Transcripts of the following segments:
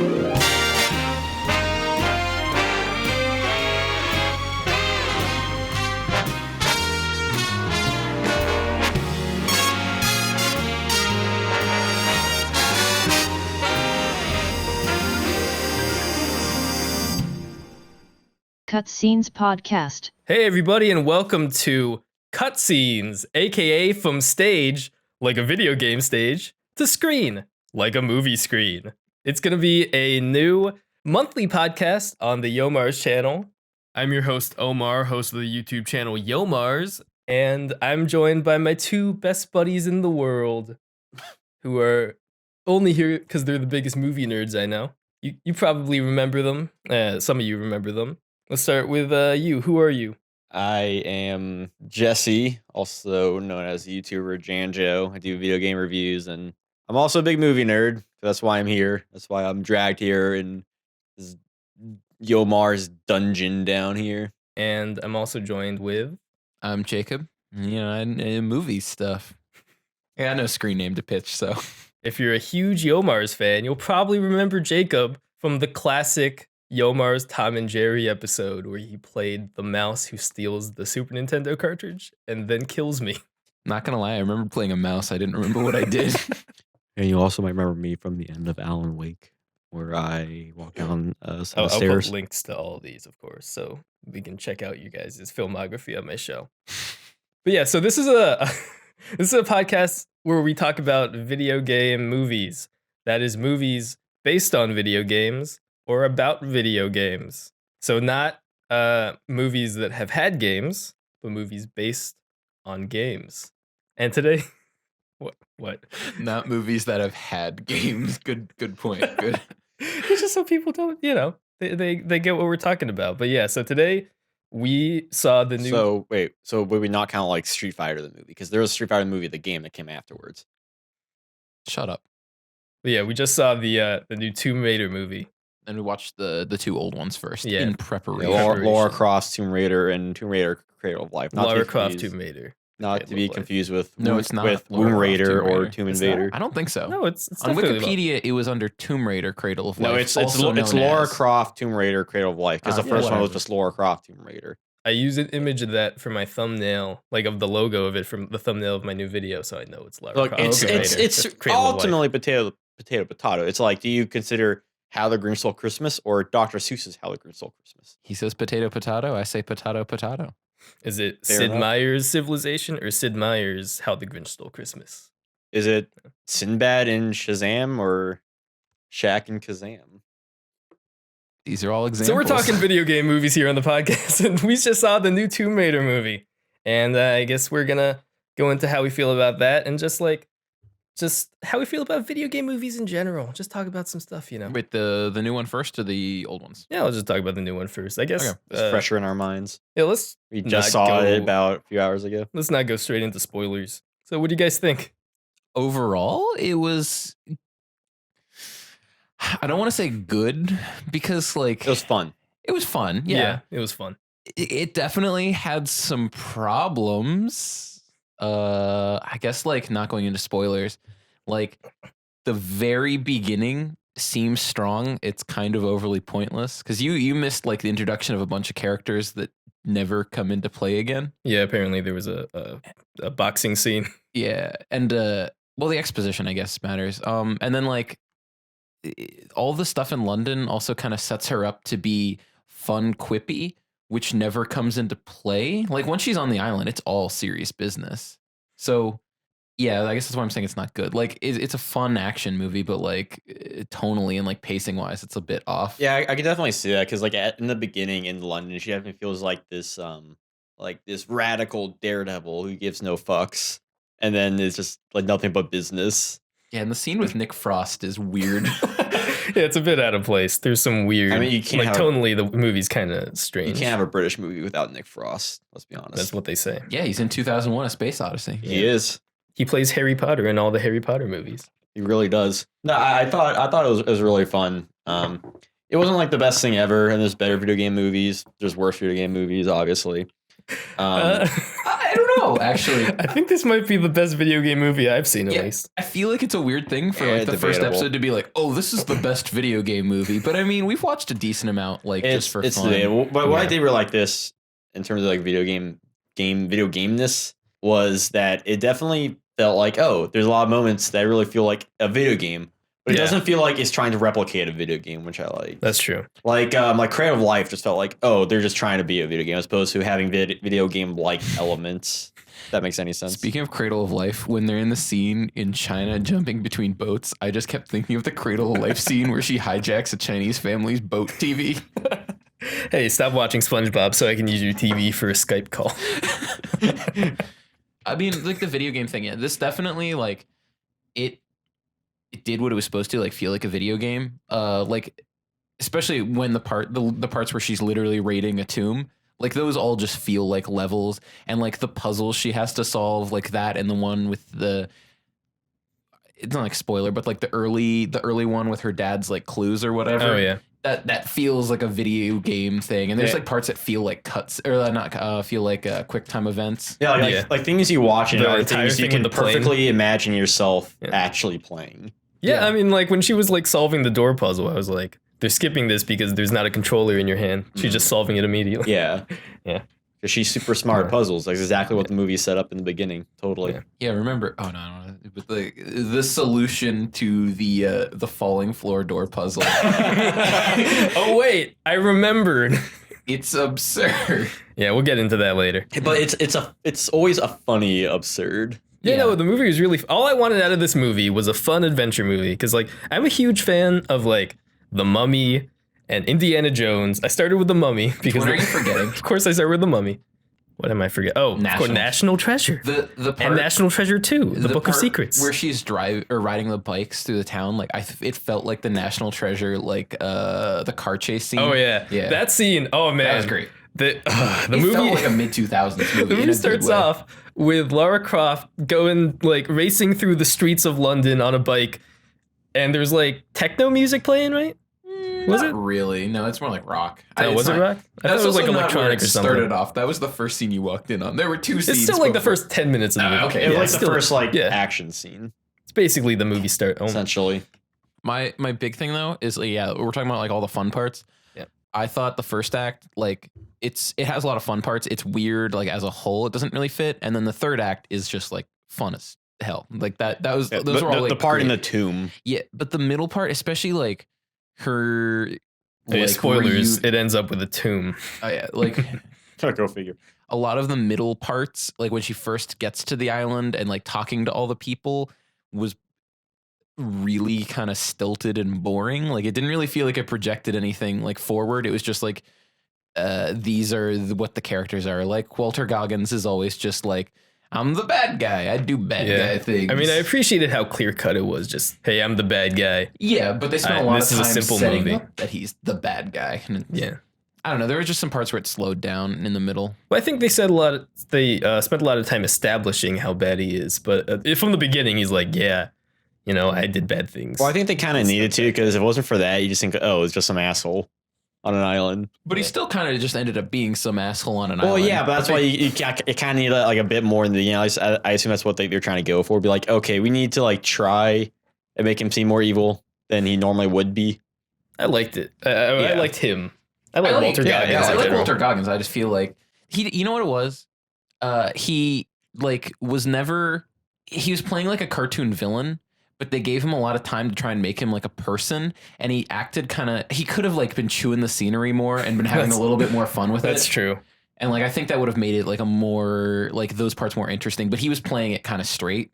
Cutscenes Podcast. Hey everybody, and welcome to Cutscenes, aka from stage, like a video game stage, to screen, like a movie screen. It's gonna be a new monthly podcast on the Yomarz channel. I'm your host, Omar, host of the YouTube channel Yomarz, and I'm joined by my two best buddies in the world, who are only here because they're the biggest movie nerds I know. You probably remember them. Some of you remember them. Let's start with you. Who are you? I am Jesse, also known as YouTuber Janjo. I do video game reviews, and I'm also a big movie nerd. That's why I'm here. That's why I'm dragged here in this Yomarz dungeon down here. And I'm also joined with... I'm Jacob. And movie stuff. Yeah, no screen name to pitch, so... If you're a huge Yomarz fan, you'll probably remember Jacob from the classic Yomarz Tom and Jerry episode where he played the mouse who steals the Super Nintendo cartridge and then kills me. Not gonna lie, I remember playing a mouse. I didn't remember what I did. And you also might remember me from the end of Alan Wake, where I walk down some I'll stairs. put links to all of these, of course, so we can check out you guys' filmography on my show. But yeah, so this is a podcast where we talk about video game movies. That is, movies based on video games or about video games. So not movies that have had games, but movies based on games. And today, what? Not movies that have had games. Good point. Good. It's just so people don't, they get what we're talking about. But yeah, so today we saw the new... So would we not count like Street Fighter the movie? Because there was a Street Fighter movie, the game that came afterwards. Shut up. But yeah, we just saw the new Tomb Raider movie. And we watched the two old ones first Yeah, in preparation. Lara Croft Tomb Raider and Tomb Raider Cradle of Life. Lara Croft Tomb Raider. Not to be confused with it's not with Lara Womb Croft Raider Tomb Raider. or Tomb Invader. I don't think so. No, it's on definitely Wikipedia. It was under Tomb Raider Cradle of Life. No, it's known Lara as. Croft Tomb Raider Cradle of Life, because the first one was just Lara Croft Tomb Raider. I use an image of that for my thumbnail, like of the logo of it from the thumbnail of my new video, so I know it's Lara Look, Croft. it's ultimately potato. It's like, do you consider How the Grinch Stole Christmas or Dr. Seuss's How the Grinch Stole Christmas? He says potato. I say potato. Is it Fair Sid enough. Meier's Civilization or Sid Meier's How the Grinch Stole Christmas? Is it Sinbad and Shazam or Shaq and Kazam? These are all examples. So we're talking video game movies here on the podcast, and we just saw the new Tomb Raider movie. And I guess we're going to go into how we feel about that and just how we feel about video game movies in general. Just talk about some stuff, Wait, the new one first or the old ones? Yeah, let's just talk about the new one first. I guess Okay. It's fresher in our minds. Yeah, We just saw it about a few hours ago. let's not go straight into spoilers. So what do you guys think? Overall, it was... I don't want to say good, because It was fun. It was fun, yeah. It was fun. It definitely had some problems. I guess, not going into spoilers, the very beginning seems strong. It's kind of overly pointless because you missed the introduction of a bunch of characters that never come into play again. Yeah, apparently there was a boxing scene. Yeah, and the exposition, I guess, matters. And then all the stuff in London also kind of sets her up to be fun, quippy, which never comes into play. Once she's on the island, it's all serious business. So, yeah, I guess that's why I'm saying it's not good. It's a fun action movie, but tonally and pacing wise, it's a bit off. Yeah, I can definitely see that because in the beginning in London, she definitely feels like this radical daredevil who gives no fucks, and then it's just nothing but business. Yeah, and the scene with Nick Frost is weird. Yeah, it's a bit out of place. There's some weird... I mean, you can't tonally, the movie's kind of strange. You can't have a British movie without Nick Frost, let's be honest. That's what they say. Yeah, he's in 2001: A Space Odyssey. He is. He plays Harry Potter in all the Harry Potter movies. He really does. No, I thought it was really fun. It wasn't the best thing ever, and there's better video game movies. There's worse video game movies, obviously. I don't don't know, actually. I think this might be the best video game movie I've seen, at least. I feel like it's a weird thing for like the first debatable. episode to be like, oh, this is the best video game movie. But I mean, we've watched a decent amount, like just for fun. Debatable. But what I did really like this in terms of like video gameness was that it definitely felt like, oh, there's a lot of moments that really feel like a video game. But it doesn't feel like it's trying to replicate a video game, which I like. That's true. Like Cradle of Life just felt like, oh, they're just trying to be a video game as opposed to having video game-like elements. If that makes any sense. Speaking of Cradle of Life, when they're in the scene in China jumping between boats, I just kept thinking of the Cradle of Life scene where she hijacks a Chinese family's boat TV. Hey, stop watching SpongeBob so I can use your TV for a Skype call. I mean, like the video game thing, yeah, this definitely like it did what it was supposed to, like feel like a video game. Like especially when the parts where she's literally raiding a tomb, like those all just feel like levels, and like the puzzles she has to solve, like that, and the one with it's not like spoiler, but like the early one with her dad's like clues or whatever. Oh yeah. That feels like a video game thing, and there's like parts that feel like cuts or not feel like quick time events. Yeah, like things you watch and other things you can with the plane. perfectly imagine yourself actually playing. Yeah, I mean, like when she was like solving the door puzzle, I was like, they're skipping this because there's not a controller in your hand. She's just solving it immediately. Yeah. Yeah. Because she's super smart at puzzles. Like exactly what the movie set up in the beginning. Totally. Yeah, remember? Oh no, but the solution to the falling floor door puzzle. Oh wait, I remembered. It's absurd. Yeah, we'll get into that later. But it's always a funny absurd. Yeah, no, the movie was really... All I wanted out of this movie was a fun adventure movie. Because, like, I'm a huge fan of, like, The Mummy and Indiana Jones. I started with The Mummy. Because What are you forgetting? Of course I started with The Mummy. What am I forgetting? Oh, of course, National Treasure. The part, and National Treasure 2, The Book of Secrets. Where she's riding the bikes through the town. Like, it felt like the National Treasure, like, the car chase scene. Oh, yeah. That scene, oh, man. That was great. The it movie felt like a mid-2000s movie. The movie starts off with Lara Croft going, like, racing through the streets of London on a bike, and there's, like, techno music playing, right? Was it? Really? No, it's more like rock. Oh, was it rock? I thought it was, like, electronic or something. Started off. That was the first scene you walked in on. There were two scenes. It's still, like, the first 10 minutes of the movie. Okay, it was like the first, like, action scene. It's basically the movie start. Essentially. My big thing, though, is, we're talking about, like, all the fun parts. Yeah. I thought the first act, like... It has a lot of fun parts. It's weird, like as a whole, it doesn't really fit. And then the third act is just like fun as hell. Like that was those were all like the part great. in the tomb. Yeah, but the middle part, especially like her. Like, spoilers. It ends up with a tomb. Oh yeah, like Go figure. A lot of the middle parts, like when she first gets to the island and like talking to all the people, was really kind of stilted and boring. Like it didn't really feel like it projected anything like forward. It was just like. These are what the characters are. Like Walter Goggins is always just like, I'm the bad guy. I do bad guy things. I mean, I appreciated how clear cut it was. Just, hey, I'm the bad guy. Yeah, but they spent a lot of time setting movie. up that he's the bad guy. And yeah. I don't know. There were just some parts where it slowed down in the middle. Well, I think they said they spent a lot of time establishing how bad he is. But from the beginning, he's like, yeah, you know, I did bad things. Well, I think they kind of needed to, because if it wasn't for that, you just think, oh, it's just some asshole on an island. But he still kind of just ended up being some asshole on an island. Well, yeah, but that's why you kind of need like a bit more in the, I assume that's what they're trying to go for. Be like, okay, we need to like try and make him seem more evil than he normally would be. I liked it. I liked him. I like Walter Goggins. Yeah, I like Walter Goggins. I just feel like you know what it was? He like was never, he was playing like a cartoon villain, but they gave him a lot of time to try and make him like a person, and he acted he could have like been chewing the scenery more and been having a little bit more fun with it. That's true. And like I think that would have made it like a more like those parts more interesting, but he was playing it kind of straight.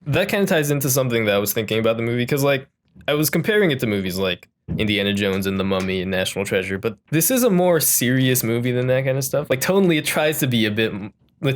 That kind of ties into something that I was thinking about the movie, because like I was comparing it to movies like Indiana Jones and The Mummy and National Treasure, but this is a more serious movie than that kind of stuff. Like tonally, it tries to be a bit,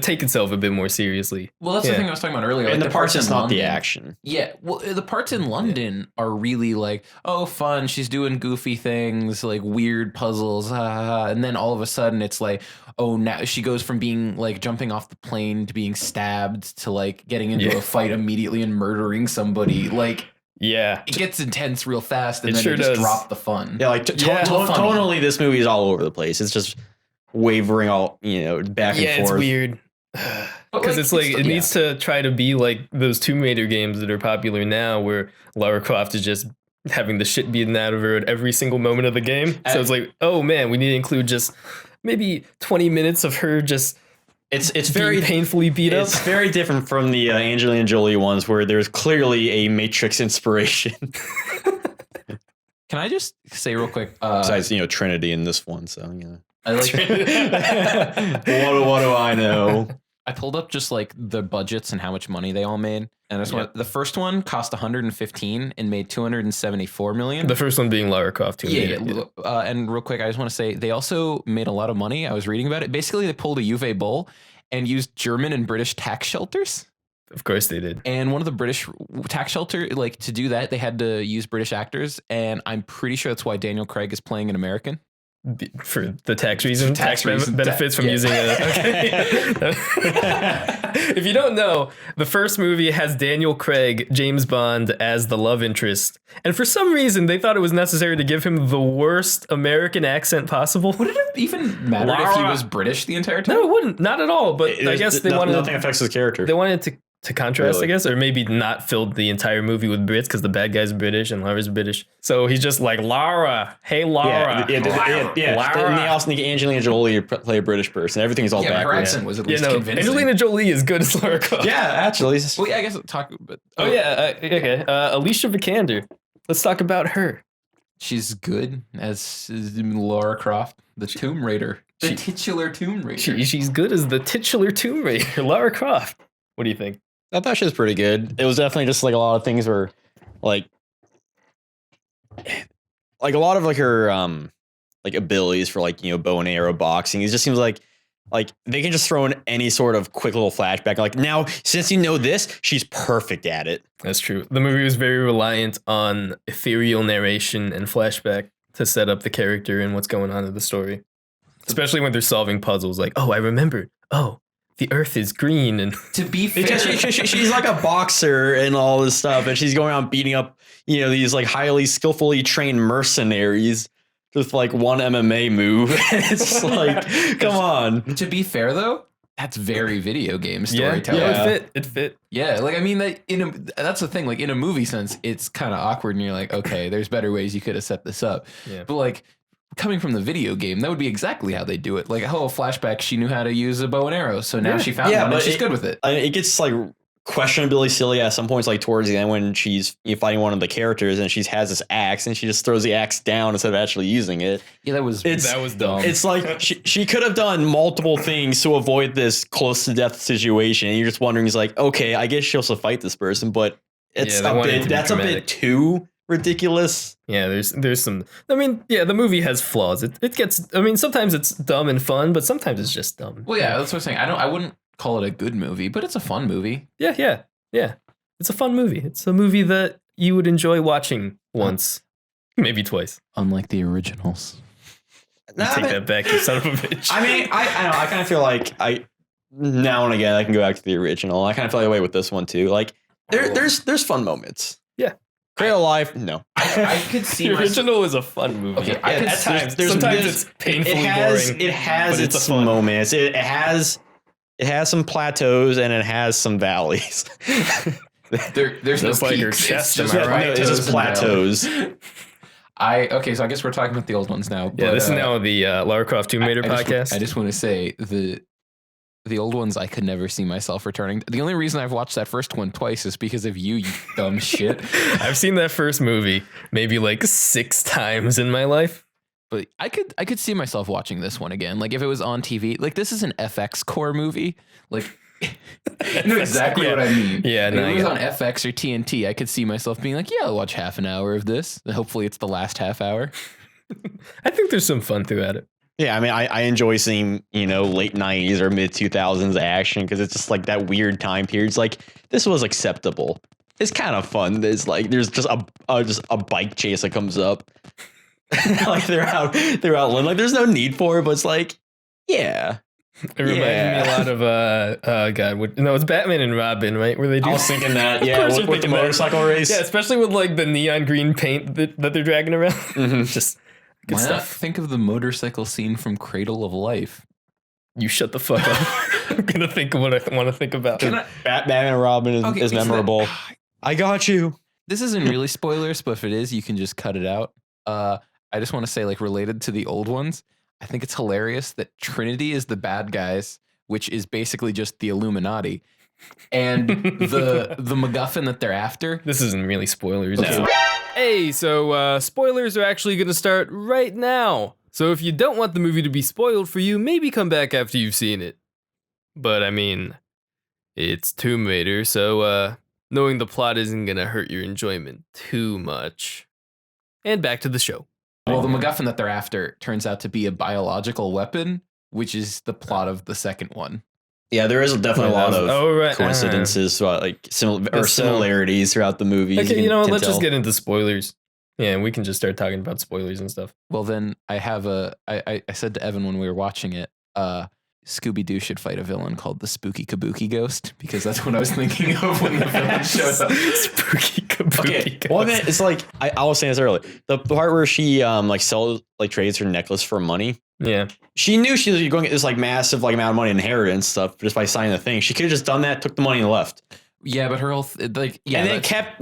take itself a bit more seriously. Well, that's the thing I was talking about earlier. And like the parts is not London, the action. Yeah, well, the parts in London are really like, oh, fun. She's doing goofy things, like weird puzzles, and then all of a sudden it's like, oh, now she goes from being like jumping off the plane to being stabbed to like getting into a fight immediately and murdering somebody. Like, yeah, it gets intense real fast, and it then sure they just does. drop the fun. Yeah, like tonally, this movie is all over the place. It's just wavering all, back and forth. Yeah, it's weird. Because it's like it needs to try to be like those Tomb Raider games that are popular now, where Lara Croft is just having the shit beaten out of her at every single moment of the game. So it's like, oh man, we need to include just maybe 20 minutes of her just it's very painfully beat up. It's very different from the Angelina Jolie ones, where there's clearly a Matrix inspiration. Can I just say real quick? Besides, Trinity in this one, so I like. what do I know? I pulled up just like the budgets and how much money they all made, and the first one cost 115 and made 274 million. The first one being Lara Croft Tomb Raider. And real quick, I just want to say they also made a lot of money. I was reading about it. Basically, they pulled a Juve bull and used German and British tax shelters. Of course they did. And one of the British tax shelter, like to do that, they had to use British actors, and I'm pretty sure that's why Daniel Craig is playing an American. For the tax reason, tax benefits from using it. Okay. If you don't know, the first movie has Daniel Craig, James Bond, as the love interest. And for some reason, they thought it was necessary to give him the worst American accent possible. Would it have even mattered if he was British the entire time? No, it wouldn't. Not at all. But I guess they wanted... Nothing affects his character. They wanted to contrast, really? I guess, or maybe not filled the entire movie with Brits because the bad guy's British and Lara's British. So he's just like, Lara, hey, Lara. Yeah. Lara. And they also need Angelina Jolie to play a British person. Everything's all backwards. Her accent was at least convincing. Angelina Jolie is good as Lara Croft. Yeah, actually. Well, yeah, I guess talk about... okay. Alicia Vikander. Let's talk about her. She's good as Lara Croft, the Tomb Raider. The titular Tomb Raider. She's good as the titular Tomb Raider, Lara Croft. What do you think? I thought she was pretty good. It was definitely just like a lot of things were like a lot of like her like abilities for like bow and arrow boxing. It just seems like they can just throw in any sort of quick little flashback. Like, now since you know this, she's perfect at it. That's true. The movie was very reliant on ethereal narration and flashback to set up the character and what's going on in the story. Especially when they're solving puzzles. Like, oh, I remembered. Oh, the earth is green. And to be fair, she's like a boxer and all this stuff, and she's going around beating up these like highly skillfully trained mercenaries with like one MMA move. It's like, come on. To be fair though, that's very video game storytelling. Yeah, it fit. Yeah, like I mean, that's the thing. Like in a movie sense, it's kind of awkward, and you're like, okay, there's better ways you could have set this up. Yeah. But like, coming from the video game, that would be exactly how they do it. Like, oh, flashback, she knew how to use a bow and arrow, so now she found one and she's good with it. It gets like questionably silly at some points, like towards the end when she's fighting one of the characters and she has this axe and she just throws the axe down instead of actually using it. Yeah, that was dumb. It's like she could have done multiple things to avoid this close to death situation. And you're just wondering, it's like, okay, I guess she'll also fight this person, but it's a bit too ridiculous. Yeah, there's some. I mean, yeah, the movie has flaws. It gets. I mean, sometimes it's dumb and fun, but sometimes it's just dumb. Well, yeah, that's what I'm saying. I wouldn't call it a good movie, but it's a fun movie. Yeah. It's a fun movie. It's a movie that you would enjoy watching once, maybe twice. Unlike the originals. Take that back, you son of a bitch. I mean, I kind of feel like now and again I can go back to the original. I kind of feel that way with this one too. Like there's fun moments. Yeah. Cradle of Life, no. I could see the original is a fun movie. Okay, at times. Sometimes it's painfully boring. It has its moments. It has some plateaus and it has some valleys. There's no like your chest, am I right? It's just plateaus. So I guess we're talking about the old ones now. But, this is now the Lara Croft Tomb Raider podcast. I just want to say the old ones I could never see myself returning. The only reason I've watched that first one twice is because of you dumb shit. I've seen that first movie maybe like 6 times in my life. But I could see myself watching this one again. Like if it was on TV, like this is an FX core movie. Like you know exactly what I mean. Yeah, like, if it was on FX or TNT, I could see myself being like, yeah, I'll watch half an hour of this. Hopefully it's the last half hour. I think there's some fun throughout it. Yeah, I mean, I enjoy seeing, late 90s or mid 2000s action because it's just like that weird time period. It's like, this was acceptable. It's kind of fun. There's just a bike chase that comes up. Like they're out. Like there's no need for it, but it's like, yeah. It reminded me a lot of it's Batman and Robin, right? Where they do. I was thinking that, yeah, with the motorcycle race. Yeah, especially with like the neon green paint that they're dragging around. Mm-hmm. Just good Why stuff. Not think of the motorcycle scene from Cradle of Life? You shut the fuck up. I'm gonna think of what I want to think about. Batman and Robin is memorable. I got you. This isn't really spoilers, but if it is, you can just cut it out. I just want to say, like, related to the old ones, I think it's hilarious that Trinity is the bad guys, which is basically just the Illuminati, and the MacGuffin that they're after. This isn't really spoilers. No. Hey, so spoilers are actually gonna start right now. So if you don't want the movie to be spoiled for you, maybe come back after you've seen it. But I mean, it's Tomb Raider, so knowing the plot isn't gonna hurt your enjoyment too much. And back to the show. Well, the MacGuffin that they're after turns out to be a biological weapon, which is the plot of the second one. Yeah, there is definitely a lot of coincidences, So- similarities throughout the movie. Okay, you know what? Let's just get into spoilers. Yeah, we can just start talking about spoilers and stuff. Well, then I have I said to Evan when we were watching it, Scooby-Doo should fight a villain called the Spooky Kabuki Ghost, because that's what I was thinking of when the villain shows up. Spooky Kabuki Ghost. Well, man, it's like I was saying this earlier. The part where she trades her necklace for money. Yeah. She knew she was going to get this like massive like amount of money inheritance stuff just by signing the thing. She could have just done that, took the money and left. Yeah, but her whole and then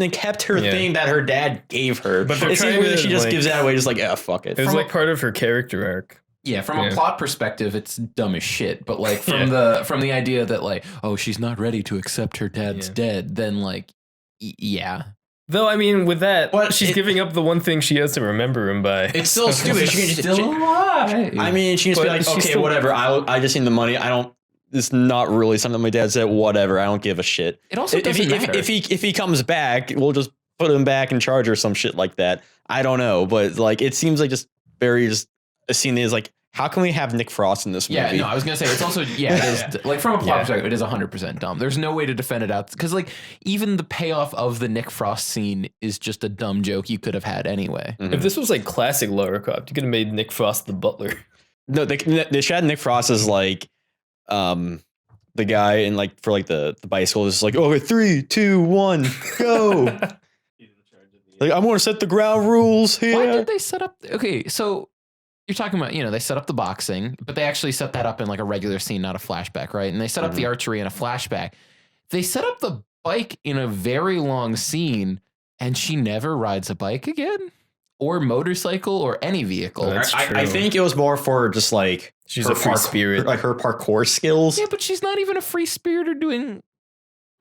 kept her thing that her dad gave her. But it seems weird that she just gives that away, just like, fuck it. It was like part of her character arc. Yeah, from a plot perspective, it's dumb as shit. But like from the idea that like, oh, she's not ready to accept her dad's dead, then like, yeah. Though I mean, with that, she's giving up the one thing she has to remember him by. It's still stupid. She's still alive. I mean, she just be like, okay, whatever. I just need the money. I don't. It's not really something my dad said. Whatever. I don't give a shit. It also doesn't matter. If he comes back, we'll just put him back in charge or some shit like that. I don't know, but like it seems like just a scene that is like, how can we have Nick Frost in this movie? Yeah, no, I was gonna say it's also it is like from a plot perspective, it is 100% dumb. There's no way to defend it out because like even the payoff of the Nick Frost scene is just a dumb joke you could have had anyway. Mm-hmm. If this was like classic Lara Croft, you could have made Nick Frost the butler. No, they should have Nick Frost as like the guy in like for like the bicycle is like, okay, 3, 2, 1, go. Like I'm gonna set the ground rules here. Why did they set up? Okay, so you're talking about, they set up the boxing, but they actually set that up in like a regular scene, not a flashback, right? And they set up the archery in a flashback. They set up the bike in a very long scene, and she never rides a bike again, or motorcycle, or any vehicle. I think it was more for just like she's a free spirit, like her parkour skills. Yeah, but she's not even a free spirit or doing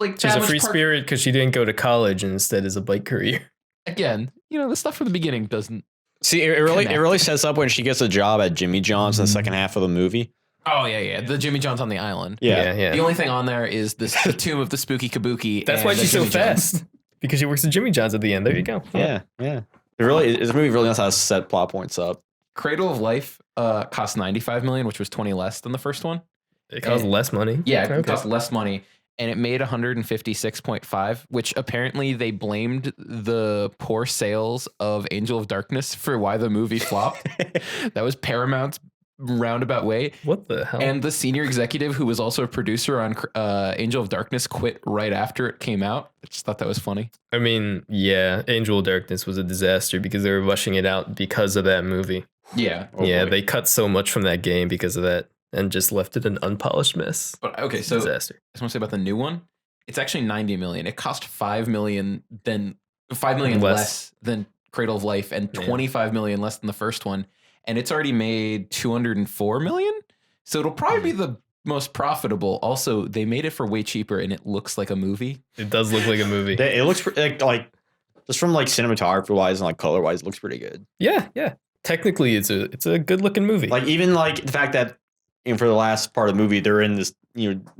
like. She's a free spirit because she didn't go to college and instead is a bike career. Again, the stuff from the beginning doesn't. See, it really sets up when she gets a job at Jimmy John's in the second half of the movie. Oh yeah, the Jimmy John's on the island. Yeah. The only thing on there is the tomb of the Spooky Kabuki. That's why she's so fast, because she works at Jimmy John's at the end. There you go. Yeah. This movie really knows how to set plot points up. Cradle of Life cost $95 million, which was 20 less than the first one. It cost less money. Yeah, it cost less money. And it made 156.5, which apparently they blamed the poor sales of Angel of Darkness for why the movie flopped. That was Paramount's roundabout way. What the hell? And the senior executive, who was also a producer on Angel of Darkness, quit right after it came out. I just thought that was funny. I mean, yeah, Angel of Darkness was a disaster because they were rushing it out because of that movie. Yeah. They cut so much from that game because of that. And just left it an unpolished mess. But okay, so disaster. I just want to say about the new one. It's actually $90 million. It cost $5 million less than Cradle of Life, and $25 million less than the first one. And it's already made $204 million. So it'll probably be the most profitable. Also, they made it for way cheaper, and it looks like a movie. It does look like a movie. It looks like just from like cinematography wise and like color wise, it looks pretty good. Yeah. Technically, it's a good looking movie. Like even like the fact that. And for the last part of the movie, they're in this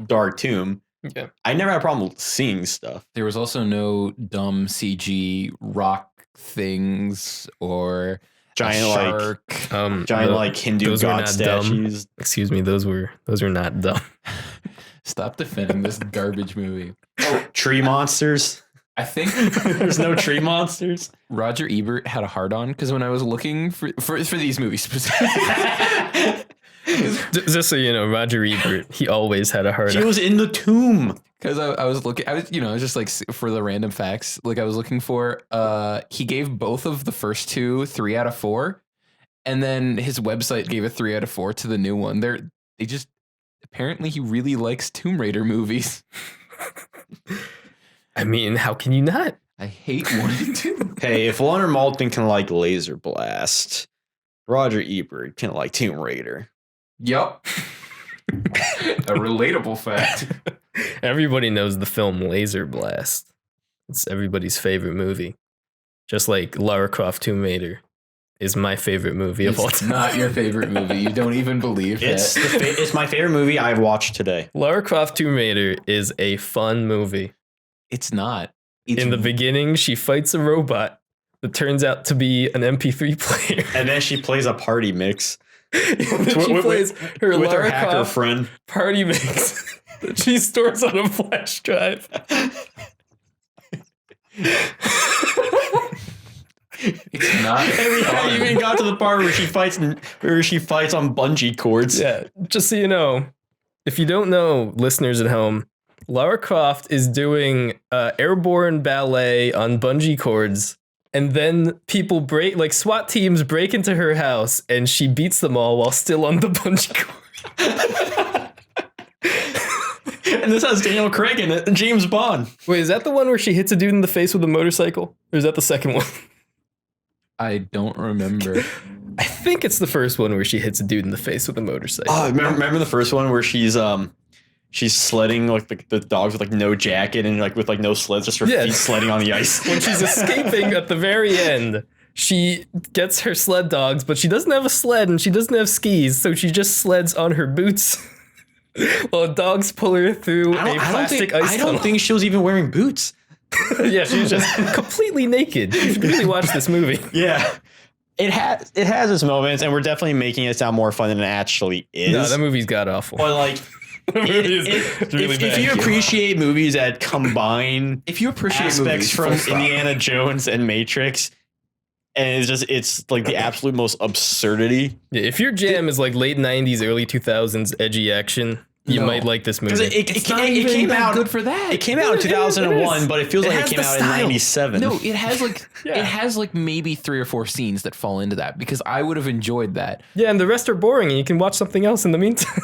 dark tomb. Yeah, I never had a problem with seeing stuff. There was also no dumb CG rock things or giant shark. Like Hindu god statues. Dumb. Excuse me, those were not dumb. Stop defending this garbage movie. Oh, tree monsters. I think there's no tree monsters. Roger Ebert had a hard on because when I was looking for these movies specifically. Just so you know, Roger Ebert, he always had a hard on. He was in the tomb. Because I was looking, I was just like for the random facts, like I was looking for, he gave both of the first two 3 out of 4. And then his website gave a 3 out of 4 to the new one. They just Apparently, he really likes Tomb Raider movies. I mean, how can you not? I hate 1 and 2. Hey, if Leonard Maltin can like Laser Blast, Roger Ebert can like Tomb Raider. Yup. A relatable fact. Everybody knows the film Laser Blast. It's everybody's favorite movie. Just like Lara Croft Tomb Raider is my favorite movie of all It's time. not your favorite movie. You don't even believe It's that. it's my favorite movie I've watched today. Lara Croft Tomb Raider is a fun movie. It's not. It's In the beginning, she fights a robot that turns out to be an MP3 player. And then she plays a party mix And then she plays her with her Lara hacker Croft friend. party mix that she stores on a flash drive. It's not. And we haven't fun. even got to the part where she fights on bungee cords. Yeah, just so you know, if you don't know, listeners at home, Lara Croft is doing airborne ballet on bungee cords, and then people like SWAT teams break into her house, and she beats them all while still on the bungee cord. And this has Daniel Craig in it and James Bond. Wait, is that the one where she hits a dude in the face with a motorcycle? Or is that the second one? I don't remember. I think it's the first one where she hits a dude in the face with a motorcycle. Oh, remember the first one where she's sledding like the dogs with like no jacket and like with like no sleds, just her feet sledding on the ice. When she's escaping at the very end, she gets her sled dogs, but she doesn't have a sled and she doesn't have skis, so she just sleds on her boots while dogs pull her through a plastic ice tunnel. I don't think she was even wearing boots. Yeah, she was just completely naked. You should really watch this movie. Yeah. It has its moments, and we're definitely making it sound more fun than it actually is. No, that movie's god awful. But like, if you appreciate movies that combine If you appreciate aspects movies, from Indiana Jones and Matrix, and it's like the absolute most absurdity. Yeah, if your jam is like late 90s, early 2000s edgy action, you might like this movie. Because it came out good for that. It came out in 2001, but it feels like it has came the out style. in 97. No, it has like Yeah. it has like maybe 3 or 4 scenes that fall into that because I would have enjoyed that. Yeah, and the rest are boring, and you can watch something else in the meantime.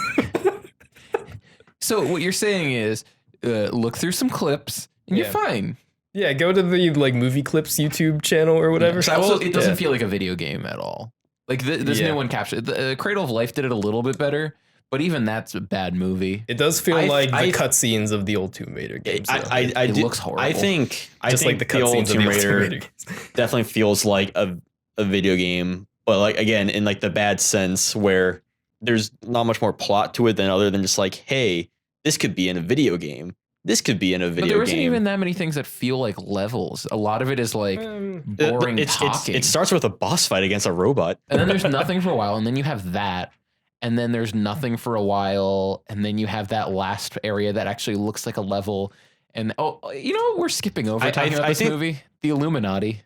So what you're saying is, look through some clips and you're Yeah. fine. Yeah, go to the like movie clips YouTube channel or whatever. So also, it doesn't feel like a video game at all. Like this Yeah. new one captured the Cradle of Life did it a little bit better, but even that's a bad movie. It does feel I- like I- the cutscenes of the old Tomb Raider games. though. It looks horrible. I think Just like the the old cutscenes of Tomb the old Tomb Raider Raider games. definitely feels like a video game, but like again in like the bad sense where there's not much more plot to it than other than just like, hey, this could be in a video game. This could be in a But video there isn't game. even that many things that feel like levels. A lot of it is like It- boring it's- talking. It starts with a boss fight against a robot. And then there's nothing for a while, and then you have that, and then there's nothing for a while, and then you have that last area that actually looks like a level. And you know what we're skipping over talking about this movie? The Illuminati.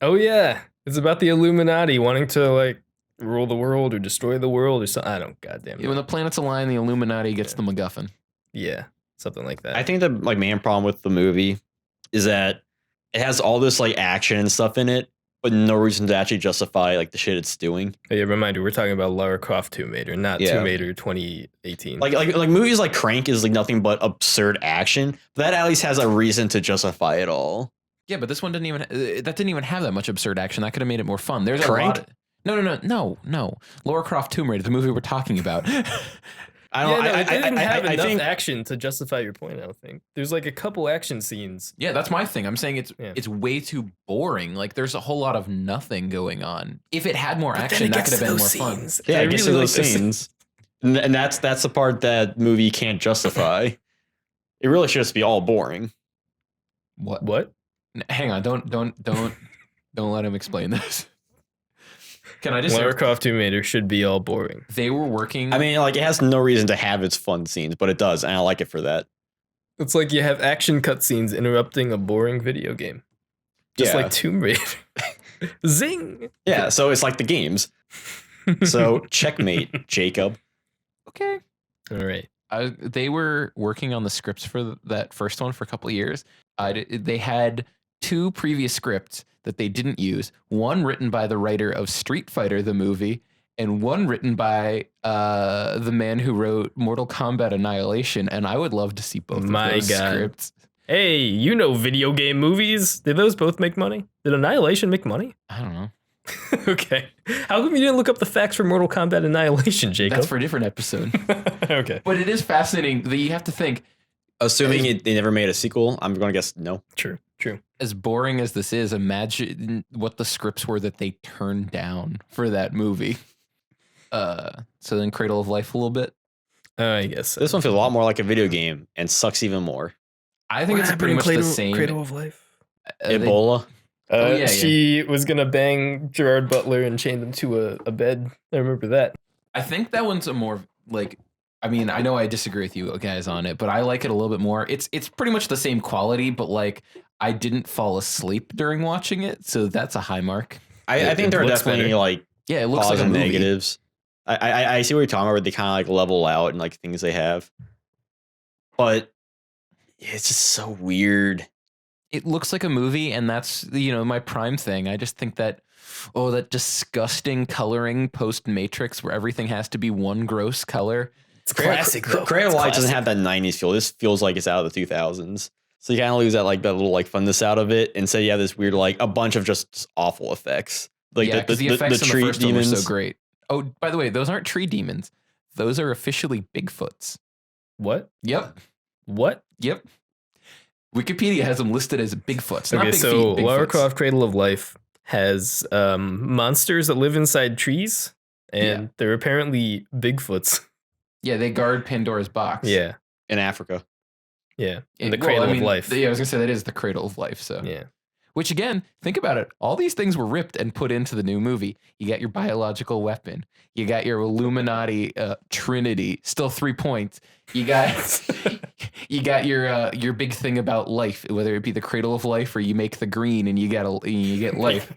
Oh yeah, it's about the Illuminati wanting to like rule the world or destroy the world or something. I don't goddamn know. When the planets align, the Illuminati gets the MacGuffin. Yeah, something like that. I think the like main problem with the movie is that it has all this like action and stuff in it, but no reason to actually justify like the shit it's doing. Hey, a reminder, we're talking about Lara Croft Tomb Raider, not Yeah. Tomb Raider 2018. Like movies like Crank is like nothing but absurd action. But that at least has a reason to justify it all. Yeah, but this one didn't even have that much absurd action. That could have made it more fun. There's Crank? a lot. No. Lara Croft Tomb Raider, the movie we're talking about. I don't know. it didn't have I enough think action to justify your point. I don't think there's like a couple action scenes. Yeah, that's my thing. I'm saying Yeah. it's way too boring. Like there's a whole lot of nothing going on. If it had more But then action, it that gets could have been more to fun. those scenes. yeah, I it gets to really those like this. scenes, and that's the part that movie can't justify. It really should just be all boring. What? Hang on, don't let him explain this. Can I just Lara say Croft Tomb Raider should be all boring. they were working? I mean, like it has no reason to have its fun scenes, but it does, and I like it for that. It's like you have action cutscenes interrupting a boring video game. Just Yeah. like Tomb Raider. Zing! Yeah, so it's like the games. So checkmate, Jacob. okay. All right. They were working on the scripts for that first one for a couple of years. They had 2 previous scripts that they didn't use. One written by the writer of Street Fighter, the movie, and one written by the man who wrote Mortal Kombat Annihilation. And I would love to see both of My those God. scripts. Hey, you know video game movies. Did those both make money? Did Annihilation make money? I don't know. Okay. How come you didn't look up the facts for Mortal Kombat Annihilation, Jacob? That's for a different episode. Okay. But it is fascinating that you have to think, Assuming they never made a sequel, I'm going to guess no. True. as boring as this is, imagine what the scripts were that they turned down for that movie. So then Cradle of Life a little bit. I guess so. This one feels a lot more like a video game and sucks even more. I think it's pretty much the same. Cradle of Life. Ebola. yeah. She was gonna bang Gerard Butler and chain them to a bed. I remember that. I think that one's a more like. I mean, I know I disagree with you guys on it, but I like it a little bit more. It's pretty much the same quality, but like I didn't fall asleep during watching it, so that's a high mark. I think there are definitely better. like Yeah, it looks like positives a and movie. negatives. I see what you're talking about, where they kind of like level out and like things they have, but it's just so weird. It looks like a movie, and that's my prime thing. I just think that that disgusting coloring post Matrix where everything has to be one gross color. It's classic. though. Cradle of It's Life doesn't classic. have that 90s feel. This feels like it's out of the 2000s. So you kind of lose that little like funness out of it, and so you have this weird like a bunch of just awful effects. Like Yeah, because the effects in the tree first one were demons. so great. Oh, by the way, those aren't tree demons. Those are officially Bigfoots. What? Yep. What? Yep. Wikipedia has them listed as Bigfoots. Not Okay, big so feet, Lara Bigfoots. Croft Cradle of Life has monsters that live inside trees, and they're apparently Bigfoots. Yeah, they guard Pandora's box. Yeah, in Africa. yeah. And Well, the Cradle I mean, of Life. Yeah, I was gonna say that is the Cradle of Life. So Yeah. Which again, think about it. All these things were ripped and put into the new movie. You got your biological weapon. You got your Illuminati Trinity. Still 3 points. You got your big thing about life, whether it be the Cradle of Life or you make the green and you get life.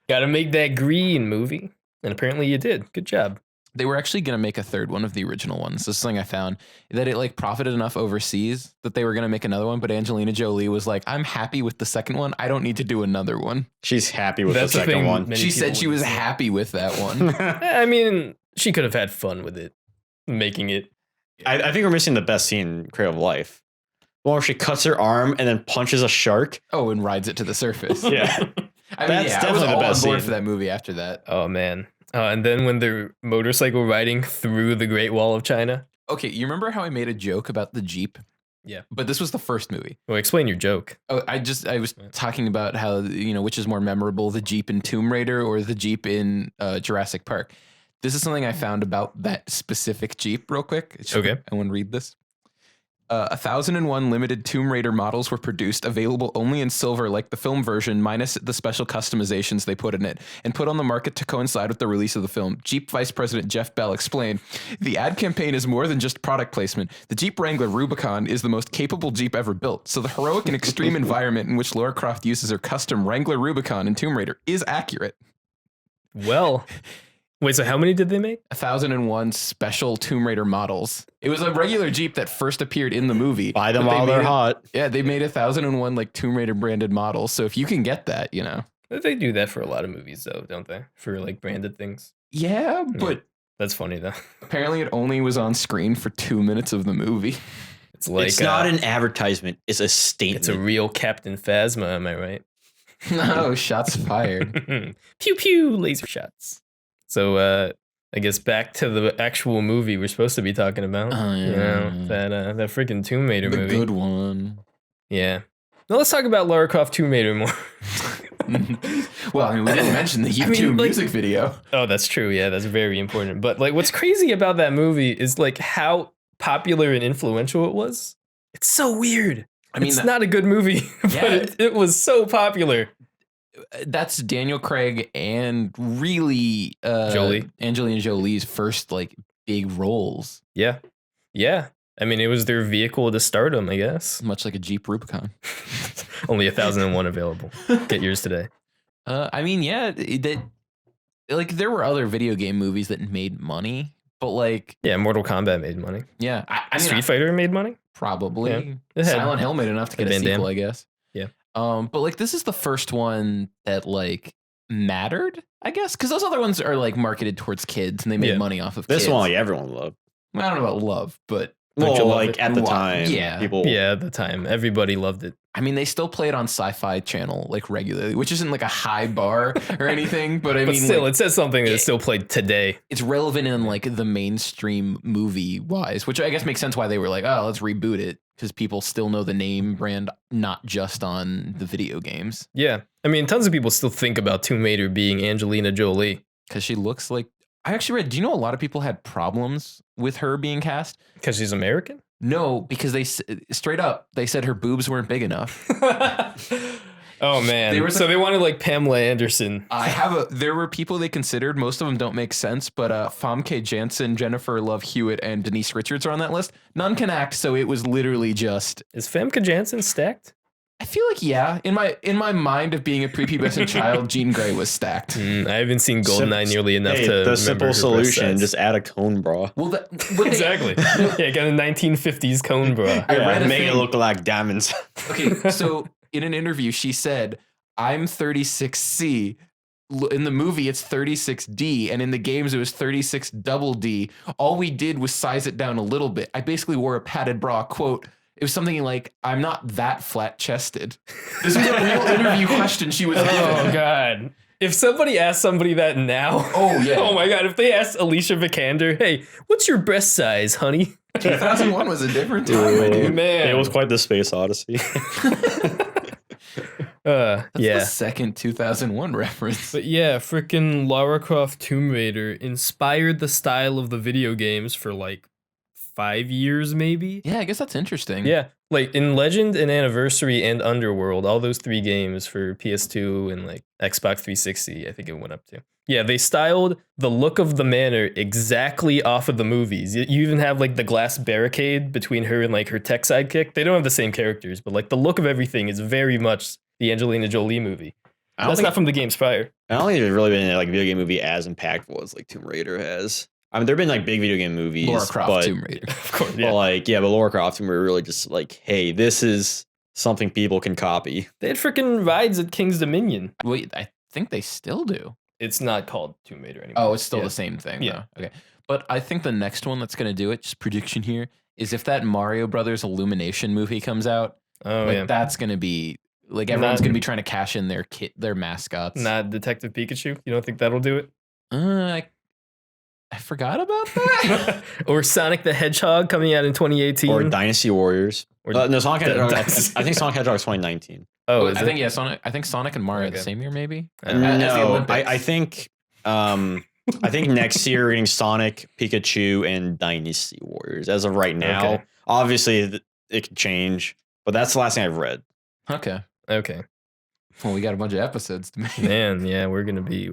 Gotta make that green movie. And apparently you did. Good job. They were actually going to make a third one of the original ones. This is something I found that it like profited enough overseas that they were going to make another one. But Angelina Jolie was like, I'm happy with the second one. I don't need to do another one. She's happy with That's the the second thing, one. many She people said she was wouldn't say. happy with that one. I mean, she could have had fun with it, making it. I think we're missing the best scene in Cradle of Life. One where she cuts her arm and then punches a shark. Oh, and rides it to the surface. Yeah. I mean, That's yeah, I was definitely the all best on board scene. for that movie after that. Oh, man. And then when they're motorcycle riding through the Great Wall of China. Okay, you remember how I made a joke about the Jeep? Yeah. But this was the first movie. Well, explain your joke. Oh, I was talking about how, which is more memorable, the Jeep in Tomb Raider or the Jeep in Jurassic Park. This is something I found about that specific Jeep real quick. Okay. I want to read this. 1,001 limited Tomb Raider models were produced, available only in silver like the film version, minus the special customizations they put in it, and put on the market to coincide with the release of the film. Jeep Vice President Jeff Bell explained, the ad campaign is more than just product placement. The Jeep Wrangler Rubicon is the most capable Jeep ever built, so the heroic and extreme environment in which Lara Croft uses her custom Wrangler Rubicon in Tomb Raider is accurate. Well, wait, so how many did they make? 1,001 special Tomb Raider models. It was a regular Jeep that first appeared in the movie. Buy them but they while they're made it- hot. Yeah, they made 1,001 like Tomb Raider branded models. So if you can get that, They do that for a lot of movies, though, don't they? For like branded things. Yeah, but That's funny, though. apparently it only was on screen for 2 minutes of the movie. It's like It's not an advertisement. It's a statement. it's a real Captain Phasma, am I right? No, shots fired. Pew pew, laser shots. So I guess back to the actual movie we're supposed to be talking about. Oh, yeah. You know, that freaking Tomb Raider The movie. good one. Yeah. Now let's talk about Lara Croft Tomb Raider more. Well, I mean, we didn't mention the YouTube music video. Oh, that's true. Yeah, that's very important. But like what's crazy about that movie is like how popular and influential it was. It's so weird. I mean, it's not a good movie, but Yeah. it was so popular. That's Daniel Craig and really Jolie. Angelina Jolie's first like big roles, Yeah. Yeah. I mean, it was their vehicle to stardom, I guess. much like a Jeep Rubicon. Only 1,001 available. Get yours today. I mean, yeah, like there were other video game movies that made money, but like, Yeah, Mortal Kombat made money. yeah, I mean, Street Fighter made money. probably Yeah. It had- Silent Hill made enough to get a Van Damme. sequel, I guess. Yeah. But like this is the first one that like mattered, I guess, because those other ones are like marketed towards kids and they made money off of this kids. one, like everyone loved. I don't know about love, but Well, like at the time, yeah. people. Yeah, at the time, everybody loved it. I mean, they still play it on Sci-Fi Channel like regularly, which isn't like a high bar or anything, but I But mean, still, like, it says something that's still played today. it's relevant in like the mainstream movie wise, which I guess makes sense why they were like, oh, let's reboot it because people still know the name brand, not just on the video games. Yeah, I mean, tons of people still think about Tomb Raider being Angelina Jolie Because she looks like. I actually read. Do you know a lot of people had problems with her being cast? because she's American. No, because they straight up they said her boobs weren't big enough. Oh man! So they wanted like Pamela Anderson. There were people they considered. Most of them don't make sense, but Famke Janssen, Jennifer Love Hewitt, and Denise Richards are on that list. None can act, so it was literally just. Is Famke Janssen stacked? I feel like in my mind of being a prepubescent child, Jean Grey was stacked. I haven't seen Goldeneye nearly enough to. The simple solution: just add a cone bra. Well, exactly. Yeah, got a 1950s cone bra. Make it look like diamonds. Okay, so in an interview, she said, "I'm 36C." In the movie, it's 36D, and in the games, it was 36 double D. All we did was size it down a little bit. I basically wore a padded bra. Quote. It was something like, I'm not that flat chested. This was a real interview question she was given. Oh, God. If somebody asked somebody that now. Oh, yeah. Oh, my God. If they asked Alicia Vikander, hey, what's your breast size, honey? 2001 was a different time, my dude. Man. It was quite the space odyssey. That's the second 2001 reference. But yeah, freaking Lara Croft Tomb Raider inspired the style of the video games for like 5 years, maybe. Yeah, I guess that's interesting. Yeah, like in Legend and Anniversary and Underworld, all those 3 games for PS2 and like Xbox 360, I think it went up to. Yeah, they styled the look of the manor exactly off of the movies. You even have like the glass barricade between her and like her tech sidekick. They don't have the same characters, but like the look of everything is very much the Angelina Jolie movie. That's not from the games prior. I don't think there's really been like a video game movie as impactful as like Tomb Raider has. I mean, there've been like big video game movies. Lara Croft Tomb Raider. Of course, yeah. But Lara Croft Tomb Raider really just like, hey, this is something people can copy. They had freaking rides at King's Dominion. Wait, I think they still do. It's not called Tomb Raider anymore. Oh, it's still the same thing. Yeah. Though. Okay. But I think the next one that's going to do it, just prediction here, is if that Mario Brothers Illumination movie comes out, that's going to be, like, everyone's going to be trying to cash in their mascots. Not Detective Pikachu? You don't think that'll do it? I forgot about that. Or Sonic the Hedgehog coming out in 2018. Or Dynasty Warriors. No, Sonic Hedgehog. I think Sonic Hedgehog is 2019. Oh, I think Sonic. I think Sonic and Mario are the same year, maybe. No, I think next year we're getting Sonic, Pikachu, and Dynasty Warriors. As of right now, obviously it could change, but that's the last thing I've read. Okay. Well, we got a bunch of episodes to make. Man, yeah, we're gonna be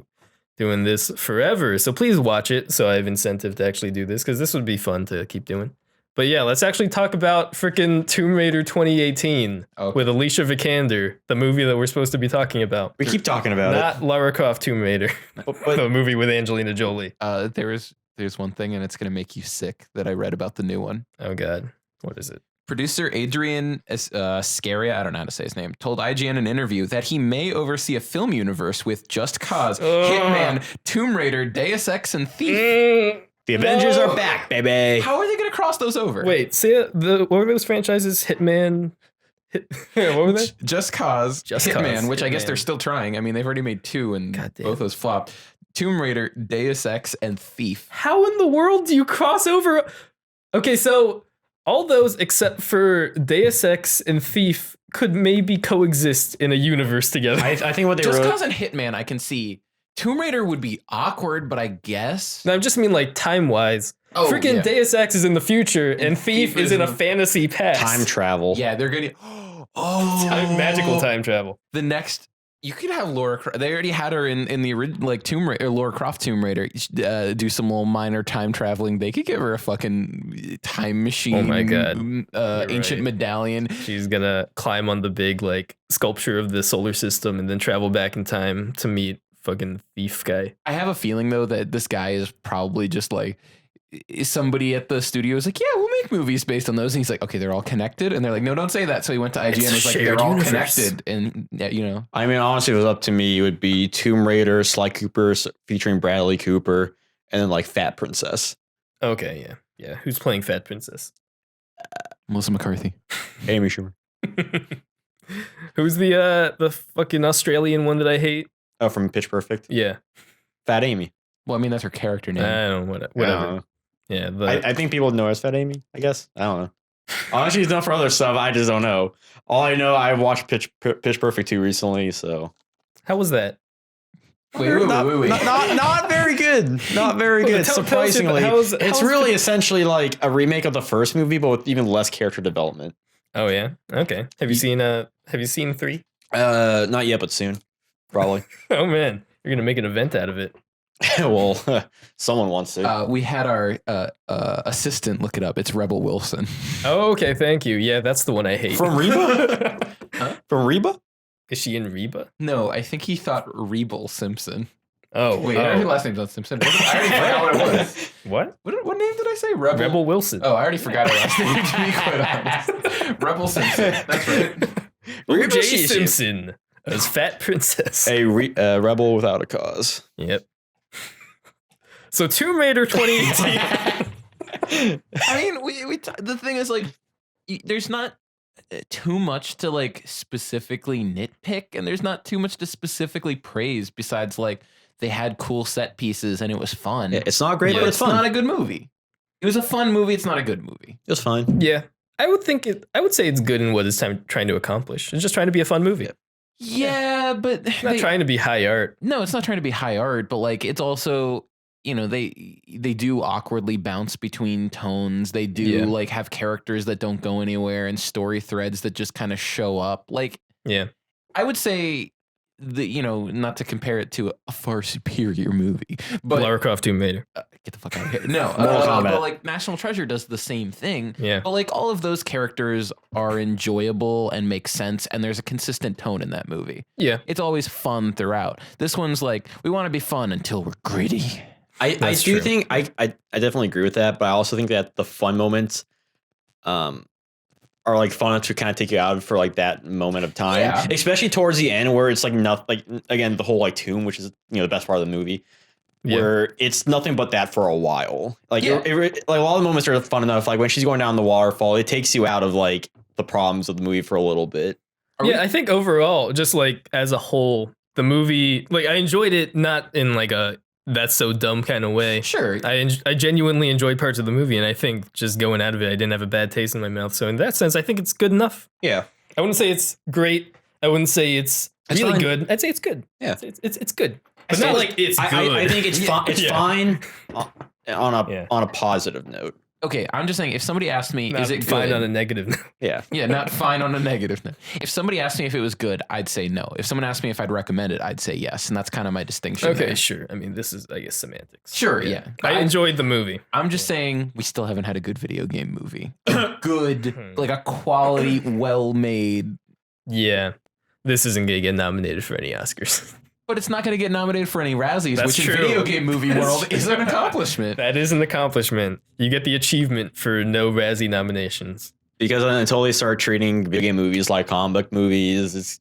doing this forever. So please watch it. So I have incentive to actually do this because this would be fun to keep doing. But yeah, let's actually talk about freaking Tomb Raider 2018 with Alicia Vikander, the movie that we're supposed to be talking about. We keep talking about Not Lara Croft Tomb Raider, the movie with Angelina Jolie. There's one thing, and it's going to make you sick that I read about the new one. Oh, God. What is it? Producer Adrian Scaria, I don't know how to say his name, told IGN in an interview that he may oversee a film universe with Just Cause, Hitman, Tomb Raider, Deus Ex, and Thief. The Avengers are back, baby. How are they going to cross those over? Wait, what were those franchises? Hitman? What were they? Just Cause, Hitman, which I guess Hitman. they're still trying. I mean, they've already made 2 and both those flopped. Tomb Raider, Deus Ex, and Thief. How in the world do you cross over? Okay, so all those except for Deus Ex and Thief could maybe coexist in a universe together. I think what they Just wrote... Cause and Hitman, I can see. Tomb Raider would be awkward, but I guess. No, I just mean like time-wise. Freaking Deus Ex is in the future, and Thief is in a fantasy past. Time travel. Yeah, they're gonna. Magical time travel. The next, you could have Lara. They already had her in the original, like Tomb Raider, Lara Croft Tomb Raider. Do some little minor time traveling. They could give her a fucking time machine. Oh my God. Ancient medallion. She's gonna climb on the big like sculpture of the solar system and then travel back in time to meet fucking Thief guy. I have a feeling though that this guy is probably just like somebody at the studio was like, yeah, we'll make movies based on those. And he's like, okay, they're all connected. And they're like, no, don't say that. So he went to IGN and was like, they're all universe. connected. And yeah, you know, I mean, honestly, if it was up to me, it would be Tomb Raider, Sly Cooper featuring Bradley Cooper, and then like Fat Princess. Okay, yeah. Who's playing Fat Princess? Melissa McCarthy. Amy Schumer. Who's the fucking Australian one that I hate? Oh, from Pitch Perfect. Yeah. Fat Amy. Well, I mean, that's her character name. I don't know, whatever. I don't know. Yeah, I think people know her as Fat Amy, I guess. I don't know. Honestly, she's known for other stuff. I just don't know. All I know, I watched Pitch Perfect 2 recently, so. how was that? Wait. Not very good. Not very Well, good. tell us Surprisingly, it's how's really essentially like a remake of the first movie, but with even less character development. Oh yeah. Okay. Have you seen 3? Not yet, but soon, probably. Oh man, you're gonna make an event out of it. Well, someone wants to. We had our assistant look it up. It's Rebel Wilson. Oh, okay. Thank you. Yeah, that's the one I hate. From Reba? Huh? From Reba? Is she in Reba? No, I think he thought Rebel Simpson. Oh, Wait, her last name's not Simpson. I already forgot what it was. What? What name did I say? Rebel Wilson. Oh, I already forgot her last name, to be quite honest. Rebel Simpson. That's right. Reba J. Simpson as Fat Princess. A rebel without a cause. Yep. So Tomb Raider 2018. I mean, the thing is, like, there's not too much to, like, specifically nitpick, and there's not too much to specifically praise besides, like, they had cool set pieces and it was fun. Yeah, it's not great, but it's fun. Not a good movie. It was a fun movie. It's not a good movie. It was fine. Yeah. I would say it's good in what it's trying to accomplish. It's just trying to be a fun movie. Yeah, but It's not trying to be high art. No, it's not trying to be high art, but like it's also, you know, they do awkwardly bounce between tones. They do like have characters that don't go anywhere and story threads that just kind of show up. Like, Yeah. I would say you know, not to compare it to a far superior movie, but Lara Croft Tomb Raider. get the fuck out of here. No, Mortal Kombat. but like National Treasure does the same thing. Yeah. But like all of those characters are enjoyable and make sense, and there's a consistent tone in that movie. Yeah. It's always fun throughout. This one's like, we want to be fun until we're gritty. I That's do true. think I definitely agree with that, but I also think that the fun moments are like fun to kind of take you out for like that moment of time, Yeah. especially towards the end where it's like nothing, like again the whole like tomb, which is, you know, the best part of the movie, Yeah. where it's nothing but that for a while. Like Yeah. like a lot of the moments are fun enough. Like when she's going down the waterfall, it takes you out of like the problems of the movie for a little bit. Yeah, I think overall, just like as a whole, the movie, like I enjoyed it, not in like a that's so dumb kind of way. Sure. I genuinely enjoyed parts of the movie, and I think just going out of it, I didn't have a bad taste in my mouth. So in that sense, I think it's good enough. Yeah, I wouldn't say it's great. I wouldn't say it's really fine. good. I'd say it's good. Yeah. It's good. But So not like it's good. I think it's fine. It's Yeah. fine on Yeah. a positive note. Okay, I'm just saying, if somebody asked me, Not is it fine good? on a negative note. Yeah. Yeah, not fine on a negative note. If somebody asked me if it was good, I'd say no. If someone asked me if I'd recommend it, I'd say yes. And that's kind of my distinction. Okay, there. sure. I mean, this is, I guess, semantics. Sure, yeah. I enjoyed the movie. I'm just saying we still haven't had a good video game movie. A good, like a quality, well-made. Yeah. This isn't going to get nominated for any Oscars. But it's not going to get nominated for any Razzies, That's which true. in video game movie That's world is true. an accomplishment. That is an accomplishment. You get the achievement for no Razzie nominations. Because until they start treating video game movies like comic book movies, it's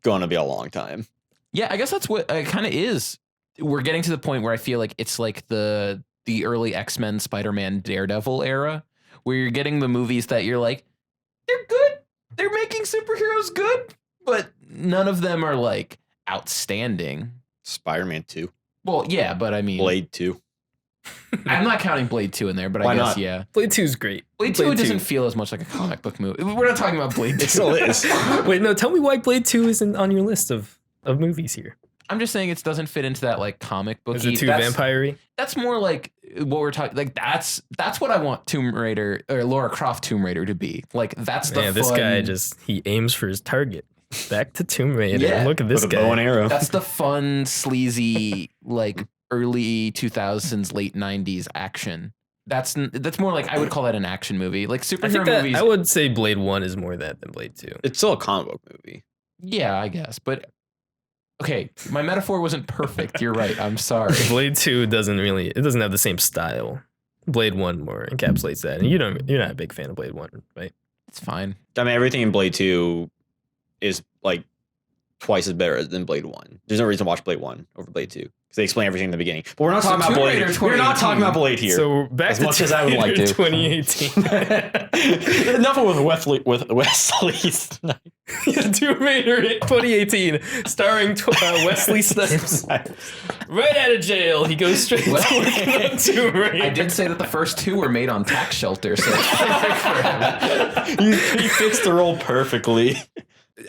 going to be a long time. Yeah, I guess that's what it kind of is. We're getting to the point where I feel like it's like the early X-Men, Spider-Man, Daredevil era, where you're getting the movies that you're like, they're good. They're making superheroes good, but none of them are like outstanding. Spider-Man 2, Well, yeah, but I mean, Blade 2. I'm not counting Blade 2 in there, but Why I guess, not? yeah. Blade 2 is great. Blade 2 doesn't feel as much like a comic book movie. We're not talking about Blade 2. It still is. Wait, no, tell me why Blade 2 isn't on your list of movies here. I'm just saying it doesn't fit into that like comic book. Is it too vampire-y? That's more like what we're talking. Like that's what I want Tomb Raider or Lara Croft Tomb Raider to be. Like that's the Man, this fun, guy he aims for his target. Back to Tomb Raider. Yeah. Look at this With a guy. bow and arrow. That's the fun, sleazy, like early 2000s, late 90s action. That's more like I would call that an action movie. Like I superhero think that movies. I would say Blade 1 is more that than Blade 2. It's still a comic book movie. Yeah, I guess. But okay, my metaphor wasn't perfect. You're right. I'm sorry. Blade 2 doesn't have the same style. Blade 1 more encapsulates that. And you're not a big fan of Blade 1, right? It's fine. I mean, everything in Blade 2 is like twice as better than Blade 1. There's no reason to watch Blade 1 over Blade 2 because they explain everything in the beginning. But we're not talking about Blade. We're not talking about Blade here. So back as to much as I would like to. 2018. Enough with Wesley Snipes. Tomb Raider 2018, starring Wesley Snipes. Right out of jail, he goes straight to working on Tomb Raider. I did say that the first two were made on tax shelter, so it's perfect for him. He fits the role perfectly.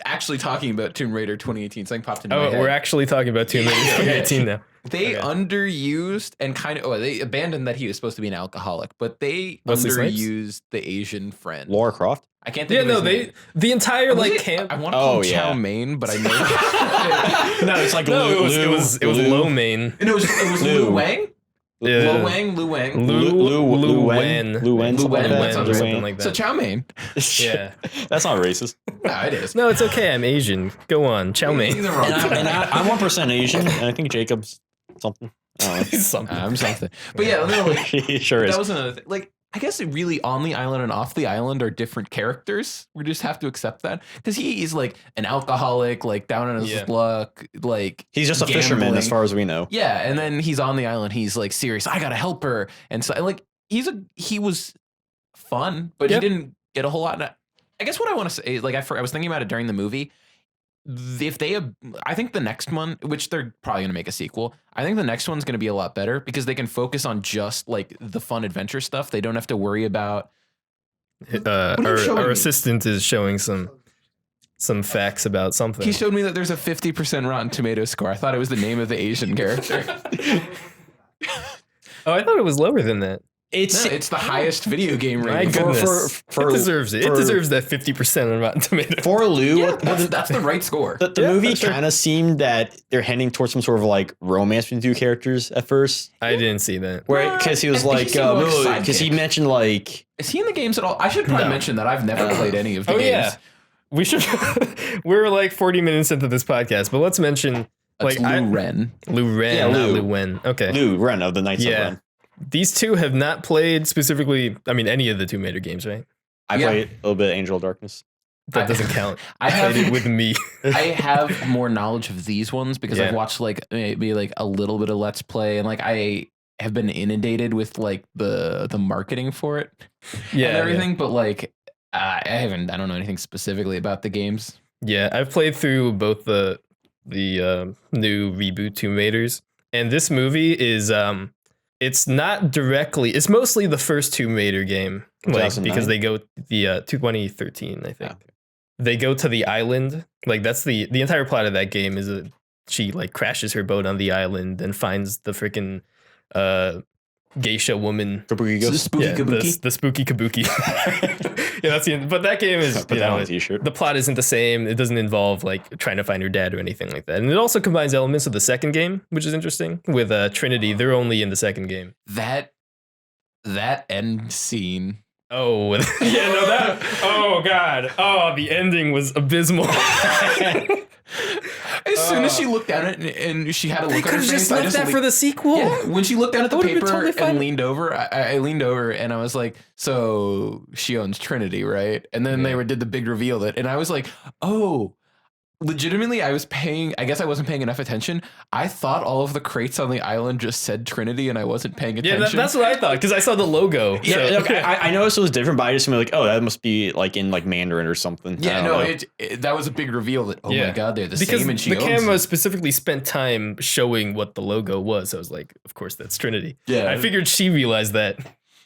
Actually talking about Tomb Raider 2018, something popped into my Oh, head. we're actually talking about Tomb Raider 2018 now. They underused and they abandoned that he was supposed to be an alcoholic, but they Wesley Snipes? underused the Asian friend. Lara Croft? I can't think of his name. the entire Was like it- camp. I want to call him Chow Mein, but I know. No, it's like No, it was Lo Mein. And it was Lu Wang? Yeah. Lu Wang? Lu Wen. Lu Wen, Lu Wen, that sounds right. Something like that. So Chow Mein. Yeah. That's not racist. No, it is. No, it's okay. I'm Asian. Go on. Chow mein. He's the wrong I'm 1% Asian, and I think Jacob's something. I don't know. Something. I'm something. But yeah, no, like, He sure is. that was another thing. Like, I guess it really on the island and off the island are different characters. We just have to accept that because he's like an alcoholic, like down on his luck, like He's just a fisherman, gambling. as far as we know. Yeah, and then he's on the island. He's like serious. I gotta help her, and so like he was fun, but he didn't get a whole lot. I guess what I want to say is like I was thinking about it during the movie. If they have, I think the next one, which they're probably gonna make a sequel, I think the next one's gonna be a lot better because they can focus on just like the fun adventure stuff. They don't have to worry about. Our assistant is showing some facts about something. He showed me that there's a 50% Rotten Tomatoes score. I thought it was the name of the Asian character. Oh, I thought it was lower than that. It's the highest video game My rating. goodness. It deserves it. It deserves that 50% on Rotten Tomatoes. For Lou, Yeah, that's the right score. the movie kind of seemed that they're heading towards some sort of like romance between two characters at first. I didn't see that. Where because he was like, because he mentioned like, Is he in the games at all? I should probably mention that I've never played any of the games. Yeah. We should. We're like 40 minutes into this podcast, but let's mention It's Lou Ren. Lou Ren, Yeah, not Lou. Lou Wen. Okay. Lou Ren of the Knights of Ren. These two have not played specifically, I mean, any of the Tomb Raider games, right? I played a little bit of Angel of Darkness. That doesn't count. I played have it with me. I have more knowledge of these ones because I've Yeah. watched like maybe like a little bit of Let's Play and like I have been inundated with like the marketing for it and everything. But like I don't know anything specifically about the games. Yeah, I've played through both the new reboot Tomb Raiders, and this movie is it's not directly. It's mostly the first Tomb Raider game, like 2009? because they go the 2013, I think. Okay. They go to the island. Like that's the entire plot of that game is she like crashes her boat on the island and finds the freaking geisha woman. Kabuki Ghost. Spooky Kabuki. The spooky kabuki. Yeah, that's the end. But that game is, Put that on a t-shirt. the plot isn't the same. It doesn't involve like trying to find her dad or anything like that. And it also combines elements of the second game, which is interesting. With Trinity, they're only in the second game. That end scene. Oh, yeah, no, that. Oh God. Oh, the ending was abysmal. As soon as she looked at it and she had a They look on could her have face, just I left just that for the sequel. Yeah, when she looked down at the That would've been paper totally fine. and leaned over, I leaned over and I was like, so she owns Trinity, right? And then they did the big reveal that, and I was like, oh, legitimately, I guess I wasn't paying enough attention. I thought all of the crates on the island just said Trinity and I wasn't paying Yeah, attention. that's what I thought because I saw the logo. Yeah, so- okay, I noticed it was different, but I just feel like, oh, that must be like in like Mandarin or something. Yeah, I don't no, know. that was a big reveal that, oh my God, they're the because same and she the owns camera it. specifically spent time showing what the logo was. I was like, of course, that's Trinity. Yeah. I figured she realized that.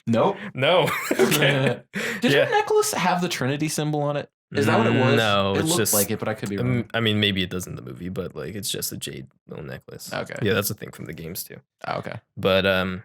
Nope. No. Okay. Did Yeah. your necklace have the Trinity symbol on it? Is that what it was? No, it it's looked just like it, but I could be wrong. I mean, maybe it does in the movie, but like it's just a jade little necklace. Okay. Yeah, that's a thing from the games too. Oh, okay. But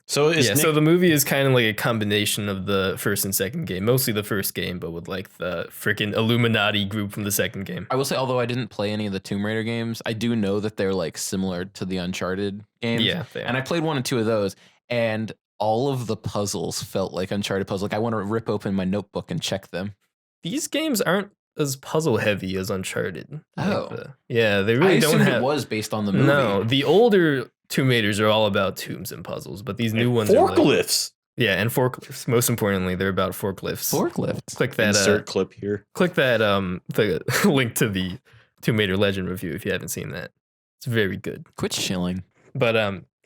So is yeah, Nick, so the movie is kind of like a combination of the first and second game, mostly the first game, but with like the freaking Illuminati group from the second game. I will say, although I didn't play any of the Tomb Raider games, I do know that they're like similar to the Uncharted games. Yeah, they And are. I played 1 and 2 of those, and all of the puzzles felt like Uncharted puzzles. Like I want to rip open my notebook and check them. These games aren't as puzzle heavy as Uncharted. Oh. Yeah, they I really don't assumed have. it was based on the movie. No, the older Tomb Raiders are all about tombs and puzzles, but these new ones are like, forklifts? Yeah, and forklifts. Most importantly, they're about forklifts. Forklifts. Click that Insert clip here. click that the link to the Tomb Raider Legend review if you haven't seen that. It's very good. Quit shilling. But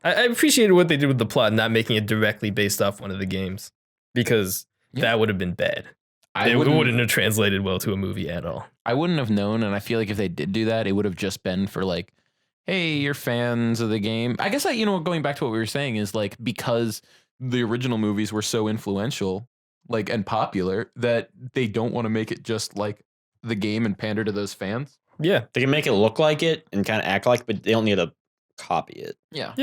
I appreciated what they did with the plot, not making it directly based off one of the games, because that would have been bad. It wouldn't have translated well to a movie at all. I wouldn't have known, and I feel like if they did do that, it would have just been for like, hey, you're fans of the game. I guess going back to what we were saying is like, because the original movies were so influential, like, and popular, that they don't want to make it just like the game and pander to those fans. Yeah. They can make it look like it and kind of act like, but they don't need to copy it. Yeah.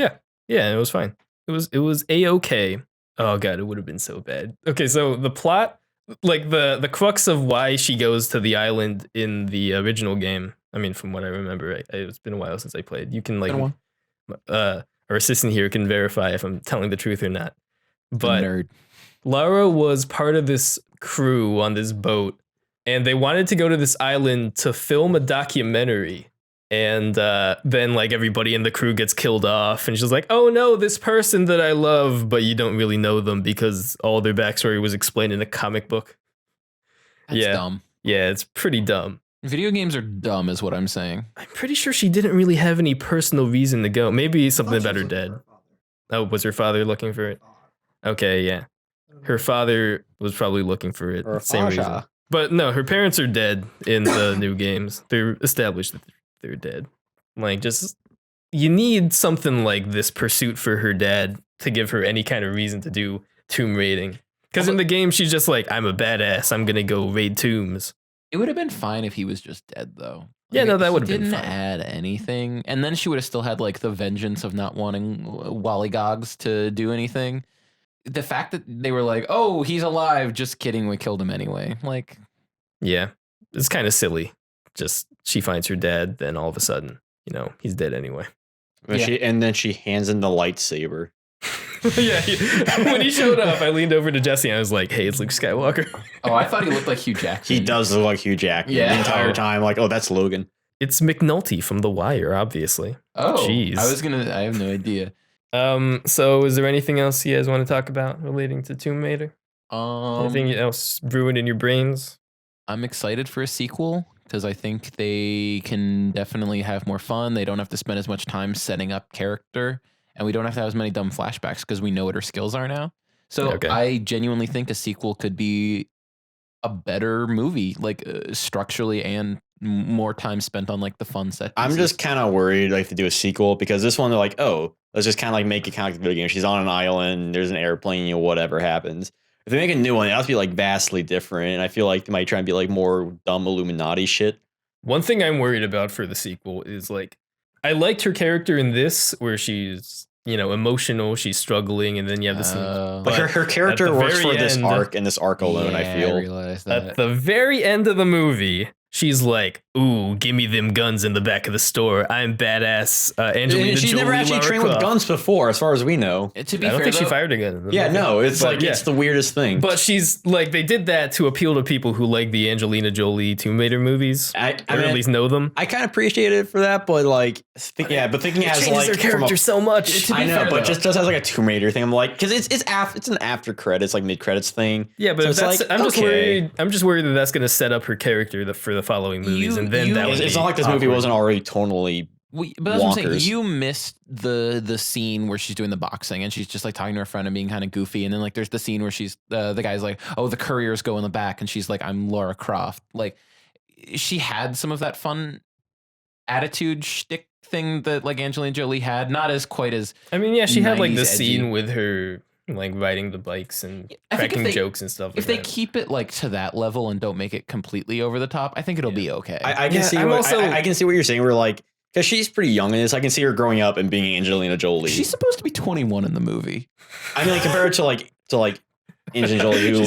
Yeah, it was fine. It was A-okay. Oh god, it would have been so bad. Okay, so the plot, like the crux of why she goes to the island in the original game. I mean, from what I remember, it's been a while since I played. You can like, our assistant here can verify if I'm telling the truth or not. But Nerd. Lara was part of this crew on this boat, and they wanted to go to this island to film a documentary. And then like everybody in the crew gets killed off, and she's like, oh no, this person that I love, but you don't really know them because all their backstory was explained in a comic book. That's dumb. Yeah, it's pretty dumb. Video games are dumb is what I'm saying. I'm pretty sure she didn't really have any personal reason to go. Maybe something about her dad. Oh, was her father looking for it? Okay, yeah. Her father was probably looking for it. Same reason. But no, her parents are dead in the new games. They're established that they're dead. Like, just, you need something like this pursuit for her dad to give her any kind of reason to do tomb raiding. Because in the game, she's just like, I'm a badass. I'm going to go raid tombs. It would have been fine if he was just dead, though. Yeah, no, that would have been didn't fine. add anything. And then she would have still had, like, the vengeance of not wanting Wallygogs to do anything. The fact that they were like, oh, he's alive. Just kidding. We killed him anyway. Like, yeah, it's kind of silly. Just, she finds her dad, then all of a sudden, he's dead anyway. And then she hands him the lightsaber. Yeah, when he showed up, I leaned over to Jesse and I was like, hey, it's Luke Skywalker. Oh, I thought he looked like Hugh Jackman. He does look like Hugh Jackman the entire time. Like, oh, that's Logan. It's McNulty from The Wire, obviously. Oh, jeez. I have no idea. So is there anything else you guys want to talk about relating to Tomb Raider? Anything else brewing in your brains? I'm excited for a sequel because I think they can definitely have more fun. They don't have to spend as much time setting up character, and we don't have to have as many dumb flashbacks because we know what her skills are now. So I genuinely think a sequel could be a better movie, like structurally, and more time spent on like the fun set pieces. I'm just kind of worried like to do a sequel because this one they're like, oh, let's just kind of like make it kind of like a video game. She's on an island, there's an airplane, whatever happens. If they make a new one, it has to be like vastly different. And I feel like they might try and be like more dumb Illuminati shit. One thing I'm worried about for the sequel is like, I liked her character in this where she's, emotional, she's struggling, and then you have the scene. But her character works for this arc and this arc alone, I feel. I realized that. At the very end of the movie, she's like, ooh, give me them guns in the back of the store. I'm badass Angelina Jolie. She's never actually trained with guns before, as far as we know. To be I don't fair, think she fired a gun. It's it's the weirdest thing. But she's like, they did that to appeal to people who like the Angelina Jolie Tomb Raider movies, or at least know them. I kind of appreciate it for that, but like, thinking it as changes like their character so much. I know, but just as like a Tomb Raider thing, I'm like, because it's an after credits, like mid credits thing. Yeah, but so I'm just worried that that's going to set up her character for the following movies, and then that it's not like this movie wasn't already tonally. But that's what I'm saying. You missed the scene where she's doing the boxing and she's just like talking to her friend and being kind of goofy, and then like there's the scene where she's the guy's like, oh, the couriers go in the back, and she's like, I'm Lara Croft. Like, she had some of that fun attitude shtick thing that like Angelina Jolie had, not as quite as. I mean, yeah, she had like the edgy scene with her like riding the bikes and cracking jokes and stuff. If they keep it like to that level and don't make it completely over the top, I think it'll be okay. I can see. I can see what you're saying. We're like, because she's pretty young in this. I can see her growing up and being Angelina Jolie. She's supposed to be 21 in the movie. I mean, like, compared to Angelina Jolie, who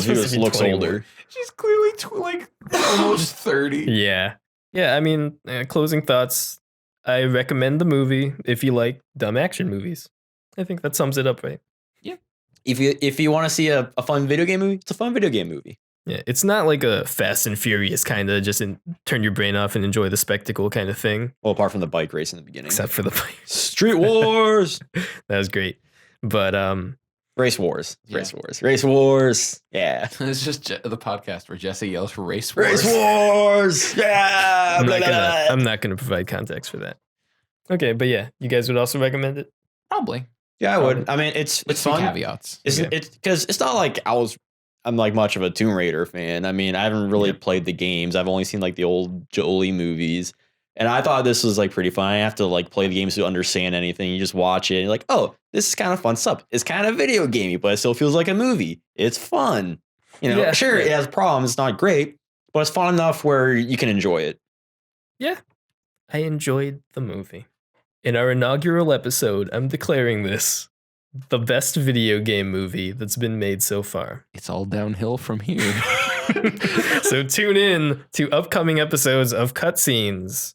looks 21. older. She's clearly almost 30. Yeah. I mean, closing thoughts. I recommend the movie if you like dumb action movies. I think that sums it up, right? Yeah. If you want to see a fun video game movie, it's a fun video game movie. Yeah, it's not like a Fast and Furious kind of just turn your brain off and enjoy the spectacle kind of thing. Well, apart from the bike race in the beginning. Except for the bike. Street Wars! That was great. But Race Wars. Yeah. Race Wars. Yeah. It's just the podcast where Jesse yells for Race Wars. Race Wars. Yeah. I'm not gonna provide context for that. Okay, but yeah, you guys would also recommend it? Probably. Yeah, I would. I mean, it's With some fun. caveats. It's because it's not like I'm like much of a Tomb Raider fan. I mean, I haven't really played the games. I've only seen like the old Jolie movies. And I thought this was like pretty fun. I have to like play the games to understand anything. You just watch it and you're like, oh, this is kind of fun stuff. It's kind of video gamey, but it still feels like a movie. It's fun. You know, sure, it has problems. It's not great, but it's fun enough where you can enjoy it. Yeah. I enjoyed the movie. In our inaugural episode, I'm declaring this the best video game movie that's been made so far. It's all downhill from here. So tune in to upcoming episodes of Cutscenes.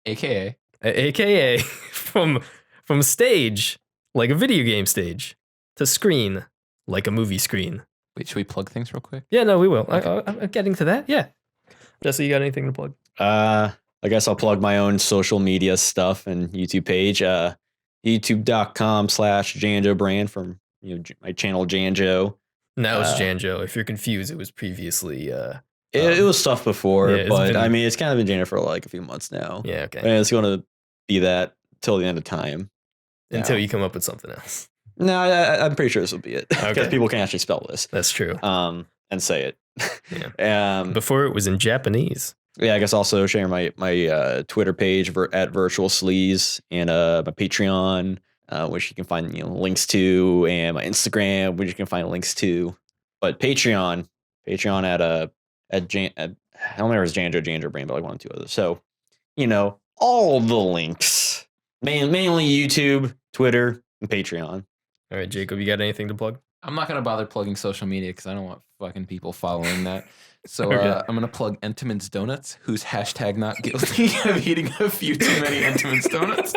AKA from stage, like a video game stage, to screen, like a movie screen. Wait, should we plug things real quick? Yeah, no, we will. Okay. I'm getting to that. Yeah. Jesse, you got anything to plug? I guess I'll plug my own social media stuff and YouTube page. YouTube.com/Janjo brand from my channel Janjo. Now it's Janjo. If you're confused, it was previously It was stuff before, yeah, but I mean, it's kind of been Janjo for like a few months now. Yeah, okay. And it's going to be that till the end of time. Until you come up with something else. No, I'm pretty sure this will be it. Because Okay. people can actually spell this. That's true. And say it. Yeah. Um, Before it was in Japanese. yeah, I guess also share my Twitter page at Virtual Sleaze and my Patreon, which you can find links to, and my Instagram, which you can find links to. But Patreon at I don't remember if it's Janjo Brain, but like one or two others. So all the links, mainly YouTube, Twitter, and Patreon. All right, Jacob, you got anything to plug? I'm not going to bother plugging social media because I don't want fucking people following that. So Okay. I'm going to plug Entenmann's Donuts, who's hashtag not guilty of eating a few too many Entenmann's Donuts.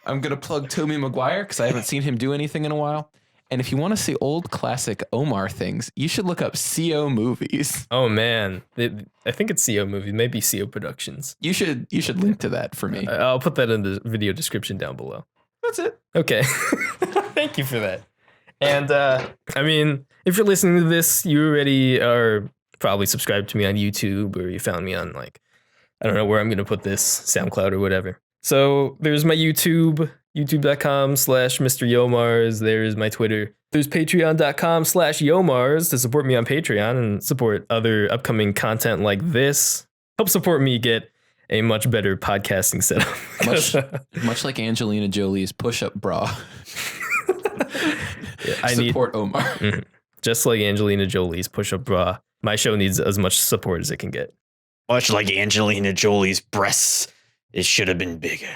I'm going to plug Tobey Maguire because I haven't seen him do anything in a while. And if you want to see old classic Omar things, you should look up CO Movies. Oh, man. I think it's CO Movie, maybe CO Productions. You should link to that for me. I'll put that in the video description down below. That's it. Okay. Thank you for that. And I mean, if you're listening to this, you already are probably subscribed to me on YouTube, or you found me on I don't know where I'm going to put this, SoundCloud or whatever. So there's my YouTube, youtube.com/Mr. Yomarz. There's my Twitter. There's patreon.com/Yomarz to support me on Patreon and support other upcoming content like this. Help support me get a much better podcasting setup. Much like Angelina Jolie's push-up bra. I support Omar. Just like Angelina Jolie's push-up bra, my show needs as much support as it can get. Much like Angelina Jolie's breasts, it should have been bigger.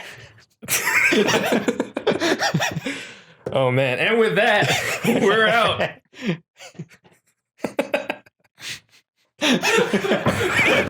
Oh, man. And with that, we're out.